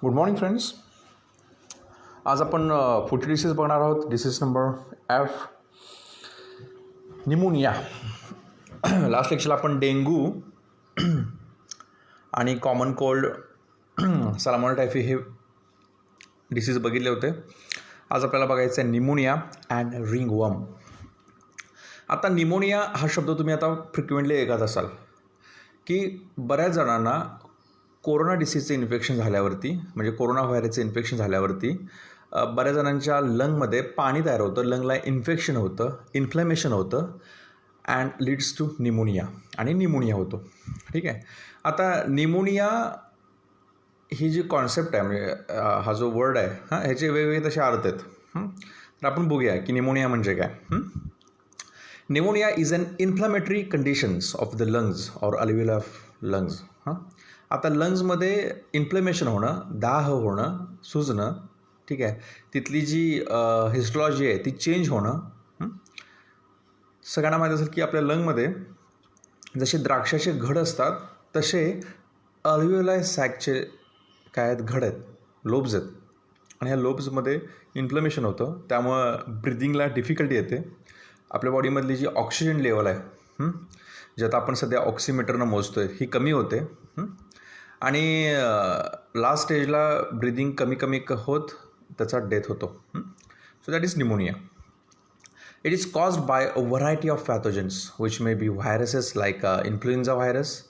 Good morning friends. आज आपण फुटी डिसीज बघणार आहोत. Disease number F, pneumonia. Last लेक्चरला आपण डेंगू आणि कॉमन कोल्ड, सॅल्मोनेला टायफी हे डिसीज बघितले होते. आज आपल्याला बघायचं आहे निमोनिया अँड रिंगवर्म. आता निमोनिया हा शब्द तुम्ही आता फ्रिक्वेंटली ऐकत असाल की बऱ्याच जणांना कोरोना डिसीजचं इन्फेक्शन झाल्यावरती, म्हणजे कोरोना व्हायरसचं इन्फेक्शन झाल्यावरती बऱ्याच जणांच्या लंगमध्ये पाणी तयार होतं, लंगला इन्फेक्शन होतं, इन्फ्लॅमेशन होतं अँड लीड्स टू निमोनिया, आणि निमोनिया होतो. ठीक आहे. आता निमोनिया ही जी कॉन्सेप्ट आहे, म्हणजे हा जो वर्ड आहे, ह्याचे वेगवेगळे तसे अर्थ आहेत. तर आपण बघूया की निमोनिया म्हणजे काय. Pneumonia is an inflammatory conditions of the lungs or alveoli of lungs. आता लंग्समध्ये इन्फ्लेमेशन होणं, दाह होणं, सुजणं, ठीक आहे, तिथली जी हिस्टॉलॉजी आहे ती चेंज होणं. सगळ्यांना माहीत असेल की आपल्या लंगमध्ये जसे द्राक्षाचे घड असतात तसे अल्व्हिओलाय सॅकचे काय आहेत, घड आहेत, लोब्स आहेत, आणि ह्या लोब्समध्ये इन्फ्लेमेशन होतं. त्यामुळं ब्रिदिंगला डिफिकल्टी येते. आपल्या बॉडीमधली जी ऑक्सिजन लेवल आहे, जे आता आपण सध्या ऑक्सिमीटरनं मोजतो आहे, ही कमी होते, आणि लास्ट स्टेजला ब्रिदिंग कमी कमी होत त्याचा डेथ होतो. So that is pneumonia. It is caused by a variety of pathogens which may be viruses like influenza virus,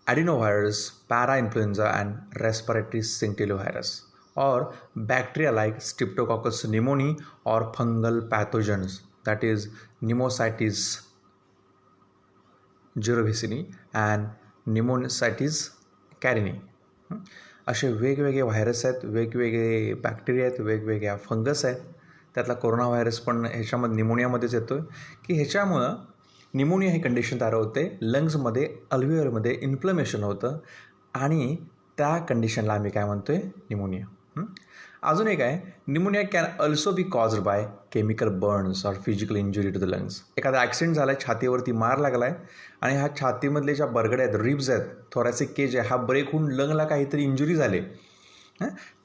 adenovirus, parainfluenza and respiratory syncytial virus, or bacteria like Streptococcus pneumoniae or fungal pathogens, that is Pneumocystis jirovecii and Pneumocystis carinii. असे वेगवेगळे virus आहेत, वेगवेगळे bacteria आहेत, वेगवेगळ्या fungus आहेत. त्यातला corona virus पण ह्याच्यामध्ये निमोनियामध्येच येतो की ह्याच्यामुळं निमोनिया ही कंडिशन तयार होते. लंग्समध्ये, अल्व्हिओलमध्ये इन्फ्लमेशन होतं, आणि त्या कंडिशनला आम्ही काय म्हणतो आहे, निमोनिया. अजून एक आहे, pneumonia can also be caused by chemical burns or physical injury to the lungs. एखादा ॲक्सिडेंट झाला आहे, छातीवरती मार लागला आहे, आणि ह्या छातीमधले ज्या बरगड्या आहेत, रिब्स आहेत, थोरॅसिक केज आहे, हा ब्रेक होऊन लंगला काहीतरी इंजुरी झाली,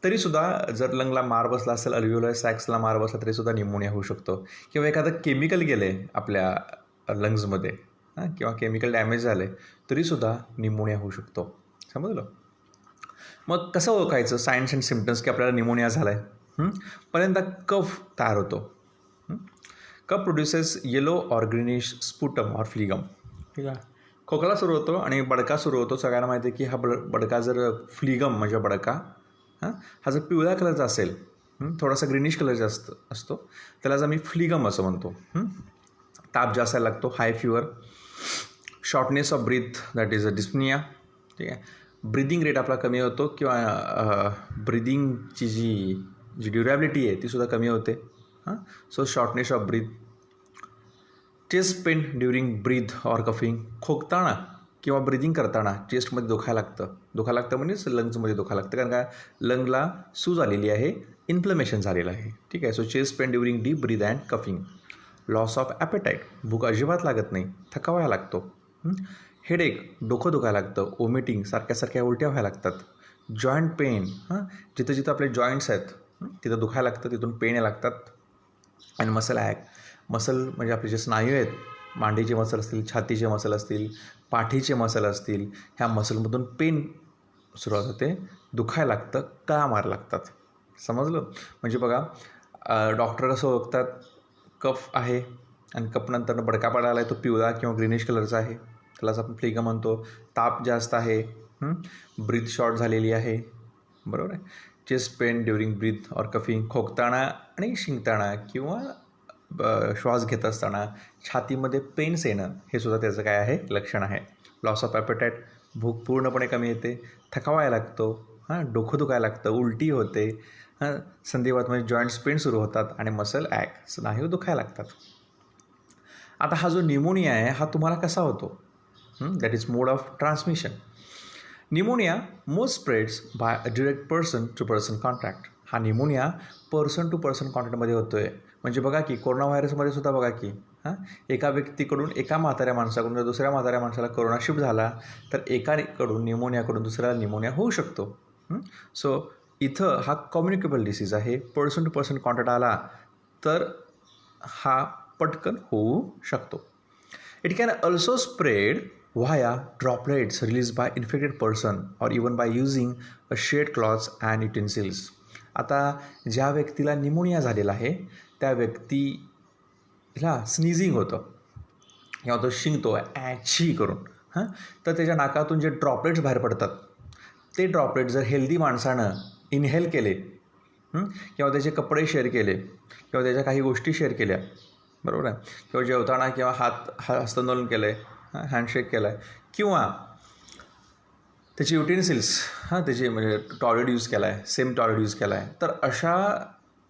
तरीसुद्धा जर लंगला मार बसला असेल, अल्व्हिओलाय सॅक्सला मार बसला, तरीसुद्धा निमोनिया होऊ शकतो. किंवा एखादं केमिकल गेलं आहे आपल्या लंग्समध्ये, किंवा केमिकल डॅमेज झालं आहे, तरीसुद्धा निमोनिया होऊ शकतो. समजलं. मग कसं ओळखायचं सायन्स अँड सिम्पटम्स की आपल्याला निमोनिया झाला आहे? पहिल्यांदा कफ तयार होतो. Cough produces yellow or greenish sputum or phlegm. ठीक आहे. खोकला सुरू होतो आणि बडका सुरू होतो. सगळ्यांना माहिती आहे की हा बडका जर फ्लिगम म्हणजे बडका, हा जर पिवळ्या कलरचा असेल, थोडासा ग्रीनिश कलरचा असतो, त्याला आम्ही फ्लिगम असं म्हणतो. ताप जास्त लागतो, high fever, shortness of breath, that is a dyspnoea. ठीक आहे. ब्रिदिंग रेट आपला कमी होतो, किंवा ब्रिदिंगची जी ड्युरॅबिलिटी आहे तीसुद्धा कमी होते. So shortness of breath, chest pain during breath or coughing. खोकताना किंवा ब्रिदिंग करताना चेस्टमध्ये दुखायला लागतं म्हणजेच लंग्समध्ये दुखायला लागतं, कारण का लंगला सूज आलेली आहे, इन्फ्लमेशन झालेलं आहे. ठीक आहे. So chest pain during deep breath and coughing. Loss of appetite, भूक अजिबात लागत नाही, थकावा लागतो. हेडेक, डोकं दुखायला लागतं, ओमिटिंग, सारख्या उलट्या व्हायला लागतात. जॉईंट पेन, जिथं जिथं आपले जॉईंट्स आहेत तिथं दुखायला लागतं, तिथून पेन यायला लागतात. आणि मसल ॲक, मसल म्हणजे आपले जे स्नायू आहेत, मांडीचे मसल असतील, छातीचे मसल असतील, पाठीचे मसल असतील, ह्या मसलमधून पेन सुरुवात होते, दुखायला लागतं, कळा मार लागतात. समजलं. म्हणजे बघा, डॉक्टर कसं ओळखतात, कफ आहे आणि कफनंतर बडका पडायला आहे, तो पिवळा किंवा ग्रीनिश कलरचा आहे, त्यालाच आपण फ्लिगम म्हणतो. ताप जास्त आहे, ब्रीथ शॉर्ट झालेली आहे, बरोबर आहे. Chest pain during breath or coughing, खोकताना आणि शिंकताना किंवा श्वास घेत असताना छातीमध्ये पेन्स येणं, हे सुद्धा त्याचं काय आहे, लक्षण आहे. लॉस ऑफ ॲपेटाईट, भूक पूर्णपणे कमी येते, थकावा यायला लागतो, डोकं दुखायला लागतं, उलटी होते, संधिवातमध्ये जॉईंट्स पेन सुरू होतात, आणि मसल ॲक, स्नायू दुखायला लागतात. आता हा जो निमोनिया आहे हा तुम्हाला कसा होतो? That is mode of transmission. Pneumonia most spreads by a direct person to person contact. हा निमोनिया पर्सन टू पर्सन कॉन्टॅक्टमध्ये होतो आहे. म्हणजे बघा की कोरोना व्हायरसमध्ये सुद्धा बघा की एका व्यक्तीकडून, एका म्हाताऱ्या माणसाकडून जर दुसऱ्या म्हाताऱ्या माणसाला कोरोना शिफ्ट झाला, तर एकाकडून निमोनियाकडून दुसऱ्याला निमोनिया होऊ शकतो. सो इथं हा कम्युनिकेबल डिसीज आहे. पर्सन टू पर्सन कॉन्टॅक्ट आला तर हा पटकन होऊ शकतो. It can also spread via droplets release by infected person or even by using a shed clothes and utensils. आता ज्या व्यक्तीला निमोनिया झालेला आहे त्या व्यक्तीला स्नीझिंग होतं किंवा तो शिंकतो ॲची करून तर त्याच्या नाकातून जे ड्रॉपलेट्स बाहेर पडतात ते ड्रॉपलेट्स जर हेल्दी माणसानं इनहेल केले किंवा त्याचे कपडे शेअर केले किंवा त्याच्या काही गोष्टी शेअर केल्या, बरोबर आहे, किंवा जेवताना किंवा हस्तंदोलन केलं आहे, हँडशेक केला आहे, किंवा त्याचे युटेन्सिल्स त्याचे म्हणजे टॉयलेट यूज केला आहे, सेम टॉयलेट यूज केला आहे, तर अशा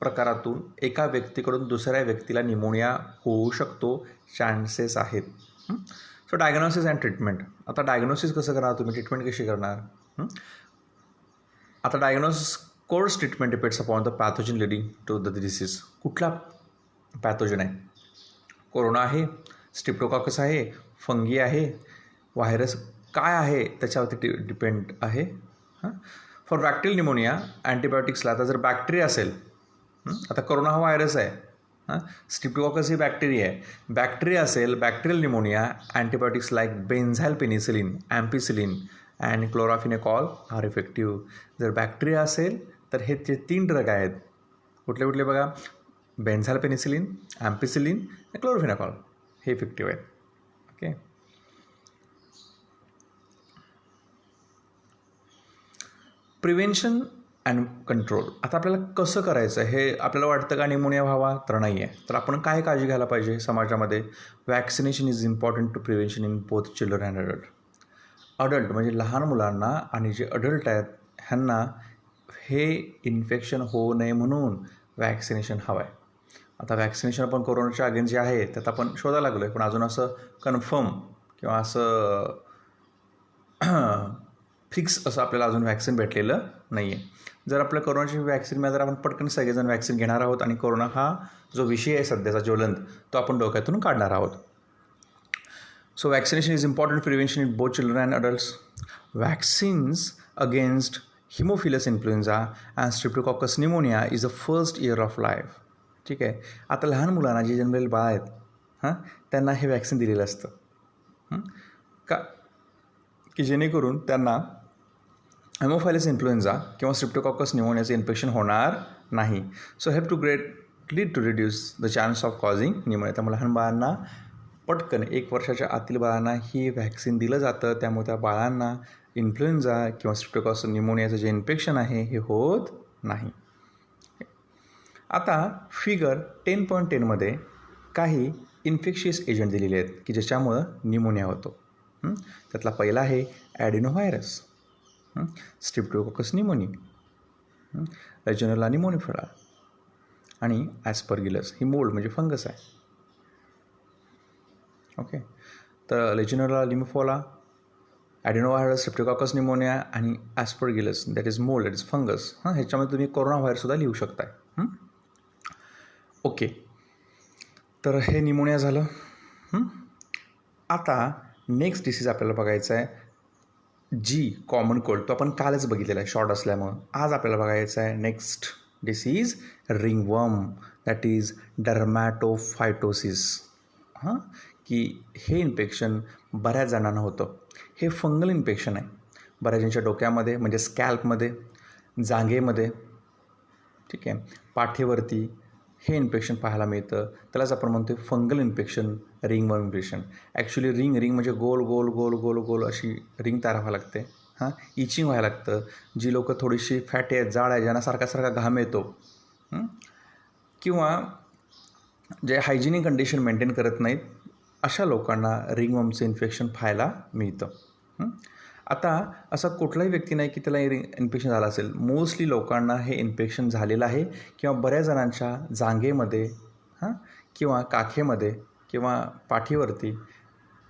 प्रकारातून एका व्यक्तीकडून दुसऱ्या व्यक्तीला निमोनिया होऊ शकतो, चान्सेस आहेत. So diagnosis and treatment. आता डायग्नोसिस कसं करणार तुम्ही, ट्रीटमेंट कशी करणार? आता diagnosis course treatment depends upon the pathogen leading to the disease. कुठला पॅथोजन आहे? कोरोना आहे, स्ट्रेप्टोकॉकस आहे, फंगी आहे, व्हायरस काय आहे त्याच्यावरती डिपेंड आहे. फॉर बॅक्टेरियल निमोनिया अँटीबायोटिक्सला आता जर बॅक्टेरिया असेल, आता कोरोना हा व्हायरस आहे, स्ट्रेप्टोकॉकस ही बॅक्टेरिया आहे, बॅक्टेरिया असेल, bacterial pneumonia antibiotics like benzyl penicillin, ampicillin and chloramphenicol are effective. जर बॅक्टेरिया असेल तर हे जे 3 ड्रग आहेत, कुठले कुठले बघा, बेन्झाईल पेनिसिलिन, ॲम्पिसिलिन आणि क्लोराफिनेकॉल, हे इफेक्टिव्ह आहेत. ओके. Prevention and control. आता आपल्याला कसं करायचं हे आपल्याला वाटतं का निमोनिया व्हावा, तर नाही आहे. तर आपण काय काळजी घ्यायला पाहिजे समाजामध्ये? Vaccination is important to prevention in both children and adult. Adult म्हणजे लहान मुलांना आणि जे अडल्ट आहेत ह्यांना हे इन्फेक्शन होऊ नये म्हणून वॅक्सिनेशन हवं आहे. आता वॅक्सिनेशन आपण कोरोनाच्या अगेन्स्ट जे आहे त्यात आपण शोधायला लागलो आहे, पण अजून असं कन्फर्म किंवा असं फिक्स असं आपल्याला अजून वॅक्सिन भेटलेलं नाही आहे. जर आपल्या कोरोनाची वॅक्सिन मिळाली तर आपण पटकन सगळेजण वॅक्सिन घेणार आहोत आणि कोरोना हा जो विषय आहे सध्याचा ज्वलंत तो आपण डोक्यातून काढणार आहोत. So vaccination is important prevention in both children and adults. Vaccines against Haemophilus influenza and Streptococcus pneumonia is the first year of life. ठीक आहे. आता लहान मुलांना जे जन्मलेले बाळ आहेत त्यांना हे वॅक्सिन दिलेलं असतं का, की जेणेकरून त्यांना हेमोफायलस इन्फ्लुएन्झा किंवा स्ट्रेप्टोकॉकस न्यूमोनियाचं इन्फेक्शन होणार नाही. So help to greatly to reduce the chance of causing pneumonia. त्यामुळे लहान बाळांना पटकन 1 वर्षाच्या आतील बाळांना ही व्हॅक्सिन दिलं जातं, त्यामुळे त्या बाळांना इन्फ्लुएन्झा किंवा स्ट्रेप्टोकॉकस न्यूमोनियाचं जे इन्फेक्शन आहे हे होत नाही. आता फिगर 10.10मध्ये काही इन्फेक्शियस एजंट दिलेले आहेत की ज्याच्यामुळं न्यूमोनिया होतो. त्यातला पहिला आहे ॲडिनोव्हायरस, स्ट्रेप्टोकॉकस न्यूमोनिया, लेजोनेला निमोनिफेरा आणि ॲस्परगिलस. ही मोल्ड म्हणजे फंगस आहे. ओके. तर legionella pneumophila, adenovirus, streptococcus pneumonia आणि aspergillus that is mould, that is fungus. ह्याच्यामध्ये तुम्ही कोरोना व्हायरससुद्धा लिहू शकताय. ओके. तर हे न्यूमोनिया झालं. आता नेक्स्ट डिसीज आपल्याला बघायचा आहे जी कॉमन कोल्ड, तो आपण कालच बघितलेला आहे शॉर्ट असल्यामुळं. आज आपल्याला बघायचं आहे next disease ringworm, that is dermatophytosis. की हे इन्फेक्शन बऱ्याच जणांना होतं. हे फंगल इन्फेक्शन आहे. बऱ्याच जणांच्या डोक्यामध्ये म्हणजे स्कॅल्पमध्ये, जांघेमध्ये, ठीक आहे, पाठीवरती हे इन्फेक्शन पाहायला मिळतं. त्यालाच आपण म्हणतो fungal infection, ringworm infection. Actually ring म्हणजे गोल गोल गोल गोल गोल अशी रिंग तयार व्हायला लागते. इचिंग व्हायला लागतं. जी लोकं थोडीशी फॅटी आहेत, जाड आहे, ज्यांना सारखा सारखा घाम येतो किंवा जे हायजिनिक कंडिशन मेंटेन करत नाहीत अशा लोकांना रिंगवर्मचं इन्फेक्शन पाहायला मिळतं. आता असा कुठलाही व्यक्ती नाही की त्याला इन्फेक्शन झालं असेल. मोस्टली लोकांना हे इन्फेक्शन झालेलं आहे किंवा बऱ्याच जणांच्या जांघेमध्ये किंवा काखेमध्ये किंवा पाठीवरती,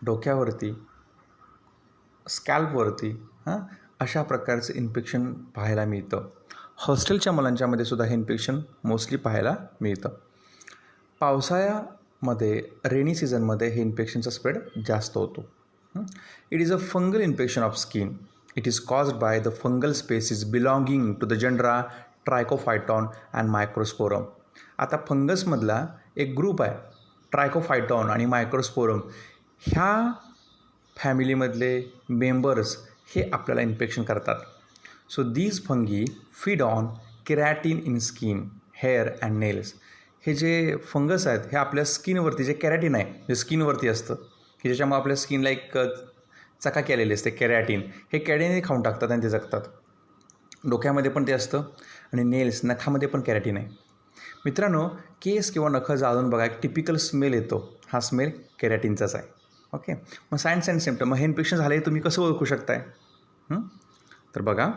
डोक्यावरती, स्कॅल्पवरती अशा प्रकारचं इन्फेक्शन पाहायला मिळतं. हॉस्टेलच्या मुलांच्यामध्ये सुद्धा हे इन्फेक्शन मोस्टली पाहायला मिळतं. पावसाळ्यामध्ये, रेनी सीझनमध्ये हे इन्फेक्शनचा स्प्रेड जास्त होतो. It is a fungal infection of skin It is caused by the fungal species belonging to the genera Trichophyton and Microsporum. आता फंगसमधला एक ग्रुप आहे ट्रायकोफायटॉन आणि मायक्रोस्पोरम. ह्या फॅमिलीमधले मेंबर्स हे आपल्याला इन्फेक्शन करतात. So these fungi feed on केरॅटिन in skin, hair and nails. हे जे फंगस आहेत हे आपल्या स्किनवरती, जे केरॅटिन आहे जे स्किनवरती असतं की ज्याच्यामुळे आपल्या स्किनला एक चकाकी आलेली असते, केरॅटिन, हे केरॅटिन खाऊन टाकतात आणि ते जगतात. डोक्यामध्ये पण ते असतं आणि नेल्स, नखामध्ये पण केरॅटिन आहे. मित्रांनो, केस किंवा नखं जाळून बघा, एक टिपिकल स्मेल येतो, हा स्मेल केरॅटिनचाच आहे. ओके, मग सायन्स अँड सिम्पटम, मग हे इन्फेक्शन झाले तुम्ही कसं ओळखू शकताय? तर बघा,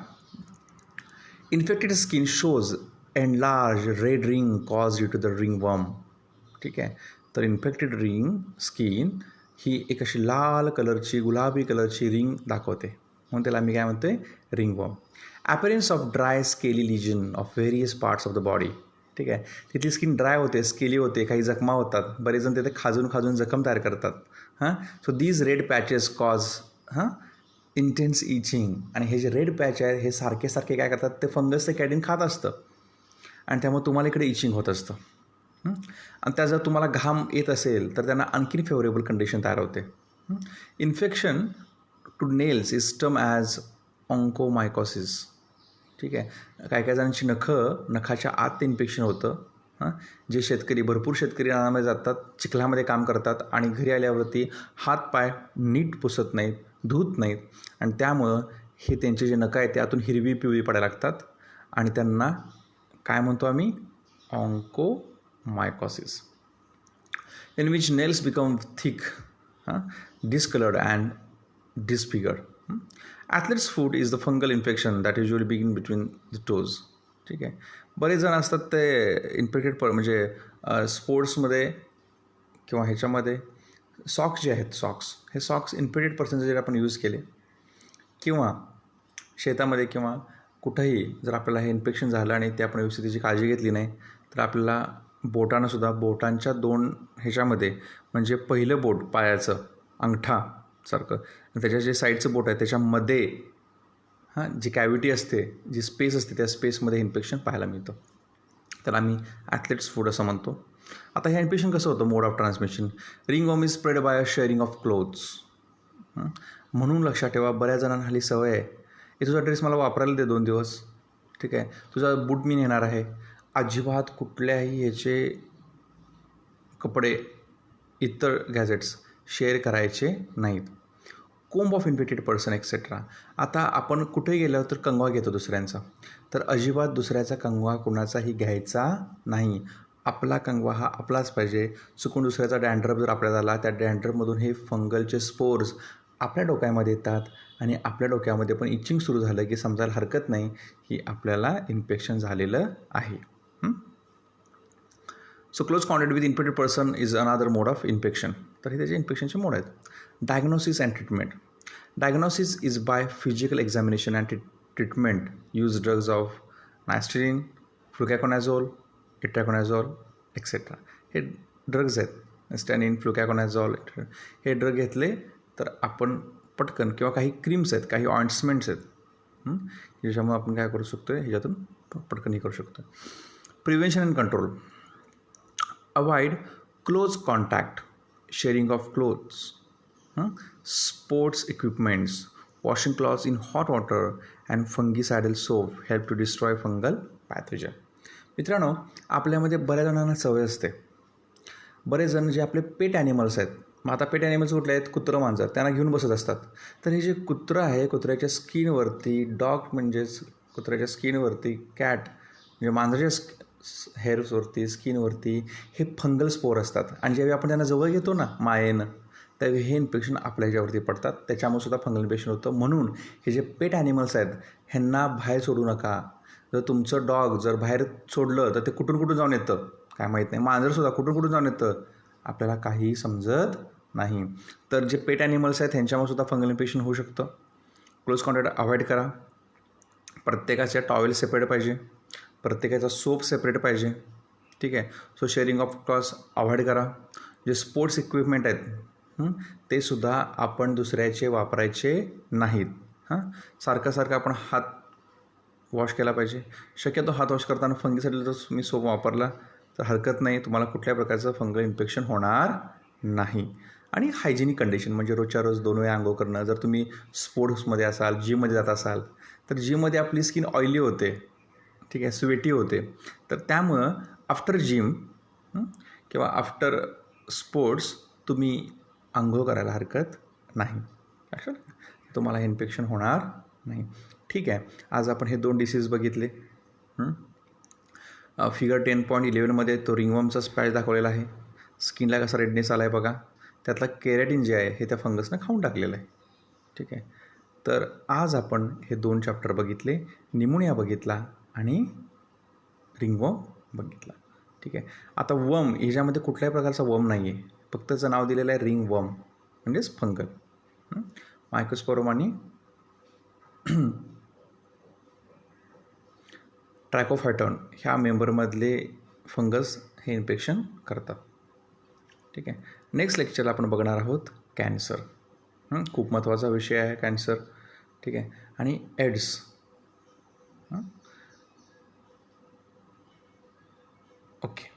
infected skin shows enlarge red ring cause due to the ringworm. ठीक आहे, तर इन्फेक्टेड रिंग स्किन ही एक अशी लाल कलरची, गुलाबी कलरची रिंग दाखवते, म्हणून त्याला आम्ही काय म्हणतो आहे, ringworm. Appearance of dry scaly lesion of various parts of the body. ठीक आहे, तिथली स्किन ड्राय होते, स्केली होते, काही जखमा होतात, बरेच जण तिथे खाजून जखम तयार करतात. So these red patches cause intense itching. आणि हे जे रेड पॅच आहे हे सारखे सारखे काय करतात, ते फंगस ते कॅटिन खात असतं आणि त्यामुळे तुम्हाला इकडे इचिंग होत असतं. आणि त्या जर तुम्हाला घाम येत असेल तर त्यांना आणखीन फेवरेबल कंडिशन तयार होते. Infection to nails is term as onychomycosis. ठीक आहे, काही जणांची नखाच्या आत ते इन्फेक्शन होतं. जे शेतकरी, भरपूर शेतकरी रानामध्ये जातात, चिखलामध्ये काम करतात आणि घरी आल्यावरती हातपाय नीट पुसत नाहीत, धुत नाहीत आणि त्यामुळं हे त्यांचे जे नखं आहेत ते आतून हिरवी पिवळी पडायला लागतात आणि त्यांना काय म्हणतो आम्ही, onychomycosis. In which nails become thick, discolored and disfigured. Athlete's foot is the fungal infection that usually begin between the toes. ठीक आहे, बरेच जण असतात ते इन्फेक्टेड म्हणजे स्पोर्ट्समध्ये किंवा ह्याच्यामध्ये सॉक्स जे आहेत, हे सॉक्स इन्फेक्टेड पर्सनचे जर आपण यूज केले किंवा शेतामध्ये किंवा कुठंही जर आपल्याला हे इन्फेक्शन झालं आणि ते आपण व्यवस्थित त्याची काळजी घेतली नाही तर आपल्याला बोटानंसुद्धा, बोटांच्या 2 ह्याच्यामध्ये, म्हणजे पहिलं बोट पायाचं अंगठासारखं आणि त्याच्या जे साईडचं बोट आहे त्याच्यामध्ये जी कॅव्हिटी असते, जी स्पेस असते, त्या स्पेसमध्ये इन्फेक्शन पाहायला मिळतं. तर आम्ही ॲथलेट्स फूड असं म्हणतो. आता हे इन्फेक्शन कसं होतं, mode of transmission. Ringworm is spread by a sharing of clothes. म्हणून लक्षात ठेवा, बऱ्याच जणांना हल्ली सवय आहे, हे तुझा ड्रेस मला वापरायला दे 2 दिवस, ठीक आहे, तुझा बूट मी नेणार आहे. अजिबात कुठल्याही ह्याचे कपडे, इतर गॅजेट्स शेअर करायचे नाहीत. कोंब ऑफ इन्फेक्टेड पर्सन एक्सेट्रा. आता आपण कुठे गेल्यावर तर कंगवा घेतो दुसऱ्यांचा, तर अजिबात दुसऱ्याचा कंगवा कुणाचाही घ्यायचा नाही. आपला कंगवा हा आपलाच पाहिजे. चुकून दुसऱ्याचा डॅन्ड्रफ जर आपल्याला झाला, त्या डॅन्ड्रफमधून हे फंगलचे स्पोर्स आपल्या डोक्यामध्ये येतात आणि आपल्या डोक्यामध्ये पण इचिंग सुरू झालं की समजायला हरकत नाही की आपल्याला इन्फेक्शन झालेलं आहे. So close contact with infected person is another mode of infection. तर हे त्याचे इन्फेक्शनचे मोड आहेत. Diagnosis and treatment. Diagnosis is by physical examination and treatment. Use drugs of nystatin, fluconazole, itraconazole etcetera. हे ड्रग्ज आहेत, nystatin, फ्लुकॅकोनाझोल. हे drug घेतले तर आपण पटकन, किंवा काही क्रीम्स आहेत, काही ऑइंट्समेंट्स आहेत, ज्याच्यामुळे आपण काय करू शकतो, ह्याच्यातून पटकन हे करू शकतो. Prevention and control. Avoid close contact, sharing of clothes, sports equipments, washing clothes in hot water and fungicidal soap help to destroy fungal pathogen. मित्रांनो, आपल्यामध्ये बऱ्याच जणांना सवय असते, बरेच जण जे आपले पेट ॲनिमल्स आहेत, मग आता पेट ॲनिमल्स कुठले आहेत, कुत्रं, मांजर, त्यांना घेऊन बसत असतात. तर हे जे कुत्रं आहे, कुत्र्याच्या स्किनवरती, डॉग म्हणजेच कुत्र्याच्या स्किनवरती, कॅट म्हणजे मांजराच्या हेअर्सवरती, स्किनवरती हे फंगल स्पोर असतात. आणि ज्यावेळी आपण त्यांना जवळ घेतो ना मायेनं, त्यावेळी हे इन्फेक्शन आपल्या ह्याच्यावरती पडतात, त्याच्यामुळे सुद्धा फंगल इन्फेक्शन होतं. म्हणून हे जे पेट ॲनिमल्स आहेत ह्यांना बाहेर सोडू नका. जर तुमचं डॉग जर बाहेर सोडलं तर ते कुठून जाऊन येतं काय माहीत नाही. मांजरसुद्धा कुठून जाऊन येतं आपल्याला काहीही समजत नाही. तर जे पेट ॲनिमल्स आहेत ह्यांच्यामुळे सुद्धा फंगल इन्फेक्शन होऊ शकतं. क्लोज कॉन्टॅक्ट अवॉइड करा. प्रत्येकाच्या टॉवेल सेपरेट पाहिजे, प्रत्येकाचा सोप सेपरेट पाहिजे, ठीक आहे. So sharing of clothes avoid करा. जे स्पोर्ट्स इक्विपमेंट आहेत ते सुद्धा आपण दुसऱ्याचे वापरायचे नाहीत. सारखं सारखं आपण हात वॉश केला पाहिजे. शक्यतो हात वॉश करताना फंगीसाठी जर तुम्ही सोप वापरला तर हरकत नाही, तुम्हाला कुठल्याही प्रकारचं फंगल इन्फेक्शन होणार नाही. आणि हायजेनिक कंडिशन म्हणजे रोजच्या रोज 2 वेळा अंघोळ करणं. जर तुम्ही स्पोर्ट्समध्ये असाल, जिममध्ये जात असाल तर जिममध्ये आपली स्किन ऑइली होते, ठीक आहे, स्वेटी होते. तर त्यामुळं आफ्टर जिम किंवा आफ्टर स्पोर्ट्स तुम्ही अंघोळ करायला हरकत नाही. लक्षात तुम्हाला इन्फेक्शन होणार नाही. ठीक आहे, आज आपण हे 2 डिसीज बघितले. फिगर 10.11मध्ये तो रिंगवर्मचा स्पॅच दाखवलेला आहे. स्किनला कसा रेडनेस आला आहे बघा. त्यातला केरॅटिन जे आहे हे त्या फंगसनं खाऊन टाकलेलं आहे. ठीक आहे, तर आज आपण हे 2 चॅप्टर बघितले. निमोनिया बघितला आणि रिंगवर्म बघितला. ठीक आहे, आता वर्म ह्याच्यामध्ये कुठल्याही प्रकारचा वर्म नाही आहे, फक्त त्याचं नाव दिलेलं आहे रिंगवर्म म्हणजेच फंगल. मायकोस्पोरम आणि ट्रॅकोफायटॉन ह्या मेंबरमधले फंगस हे इन्फेक्शन करतात. ठीक आहे, नेक्स्ट लेक्चरला आपण बघणार आहोत कॅन्सर. खूप महत्त्वाचा विषय आहे कॅन्सर. ठीक आहे, आणि एड्स. ओके.